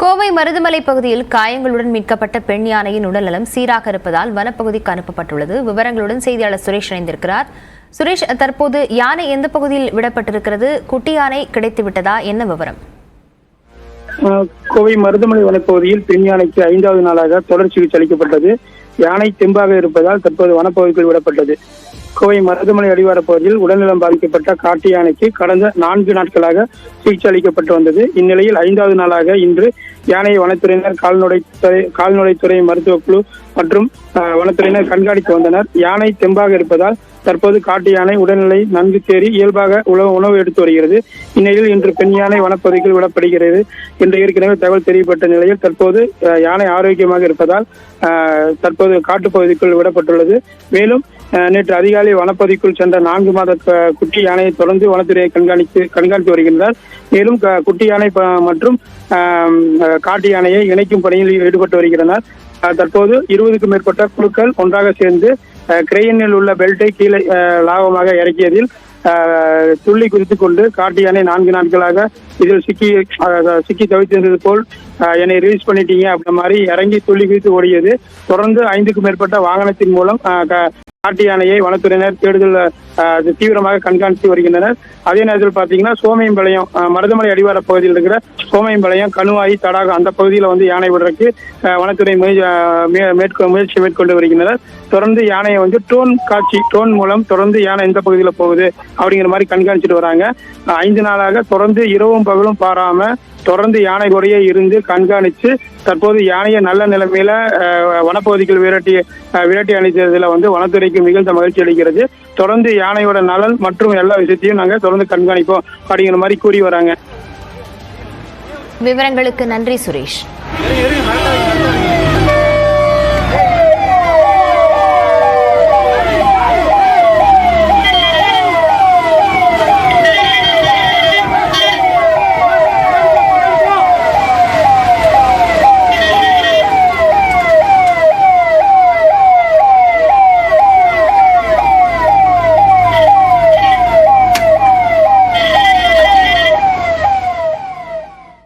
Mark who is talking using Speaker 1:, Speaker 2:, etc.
Speaker 1: கோவை மருதுமலை பகுதியில் காயங்களுடன் மீட்கப்பட்ட பெண் யானையின் உடல்நலம் சீராக இருப்பதால் வனப்பகுதிக்கு அனுப்பப்பட்டுள்ளது. விவரங்களுடன் செய்தியாளர் சுரேஷ் இணைந்திருக்கிறார். சுரேஷ், தற்போது யானை எந்த பகுதியில் விடப்பட்டிருக்கிறது? குட்டி யானை கிடைத்து விட்டதா? என்ன விவரம்?
Speaker 2: கோவை மருதுமலை வனப்பகுதியில் பெண் யானைக்கு 5வது நாளாக தொடர் சிகிச்சை அளிக்கப்பட்டது. யானை தெம்பாக இருப்பதால் தற்போது வனப்பகுதிக்குள் விடப்பட்டது. கோவை மருதுமலை அடிவார பகுதியில் உடல்நலம் பாதிக்கப்பட்ட காட்டு யானைக்கு கடந்த 4 நாட்களாக சிகிச்சை அளிக்கப்பட்டு வந்தது. இந்நிலையில் 5வது நாளாக இன்று யானையை வனத்துறையினர், கால்நடைத்துறை மருத்துவ குழு மற்றும் வனத்துறையினர் கண்காணித்து வந்தனர். யானை தெம்பாக இருப்பதால் தற்போது காட்டு யானை உடல்நிலை நன்கு தேறி இயல்பாக உணவு எடுத்து வருகிறது. இந்நிலையில் இன்று பெண் யானை வனப்பகுதிக்குள் விடப்படுகிறது என்று ஏற்கனவே தகவல் தெரியப்பட்ட நிலையில் தற்போது யானை ஆரோக்கியமாக இருப்பதால் தற்போது காட்டுப்பகுதிக்குள் விடப்பட்டுள்ளது. மேலும் நேற்று அதிகாலை வனப்பகுதிக்குள் சென்ற 4 மாத குட்டி யானையை தொடர்ந்து வனத்துறையை கண்காணித்து வருகின்றனர். மேலும் குட்டி யானை மற்றும் காட்டு யானையை இணைக்கும் பணியில் ஈடுபட்டு வருகின்றனர். தற்போது 20க்கும் மேற்பட்ட குழுக்கள் ஒன்றாக சேர்ந்து கிரெயினில் உள்ள பெல்ட்டை கீழே லாபமாக இறக்கியதில் துள்ளி குதித்துக் கொண்டு காட்டு யானை 4 நாட்களாக இதில் சிக்கி தவித்திருந்தது போல் என்னை ரிலீஸ் பண்ணிட்டீங்க அப்படின்ற மாதிரி இறங்கி துள்ளி குதித்து ஓடியது. தொடர்ந்து 5க்கும் மேற்பட்ட வாகனத்தின் மூலம் காட்டு யானையை வனத்துறையினர் தேடுதல் தீவிரமாக கண்காணித்து வருகின்றனர். அதே நேரத்தில் பார்த்தீங்கன்னா சோமையம்பாளையம் மருதமலை அடிவார பகுதியில் இருக்கிற சோமையம்பாளையம், கணுவாயி, தடாகம் அந்த பகுதியில் யானை விடுறதுக்கு வனத்துறை முயற்சி மேற்கொண்டு வருகின்றனர். தொடர்ந்து யானையை ட்ரோன் மூலம் தொடர்ந்து யானை எந்த பகுதியில் போகுது அப்படிங்கிற மாதிரி கண்காணிச்சுட்டு வராங்க. 5 நாளாக தொடர்ந்து இரவும் பகலும் பாராம தொடர்ந்து யானை கூடயே இருந்து கண்காணித்து தற்போது யானையை நல்ல நிலைமையில வனப்பகுதிகள் விரட்டி அளித்ததில் வனத்துறைக்கு மிகுந்த மகிழ்ச்சி அளிக்கிறது. தொடர்ந்து யானையோட நலன் மற்றும் எல்லா விஷயத்தையும் நாங்கள் தொடர்ந்து கண்காணிப்போம் அப்படிங்கிற மாதிரி கூறி வராங்க.
Speaker 1: விவரங்களுக்கு நன்றி சுரேஷ்.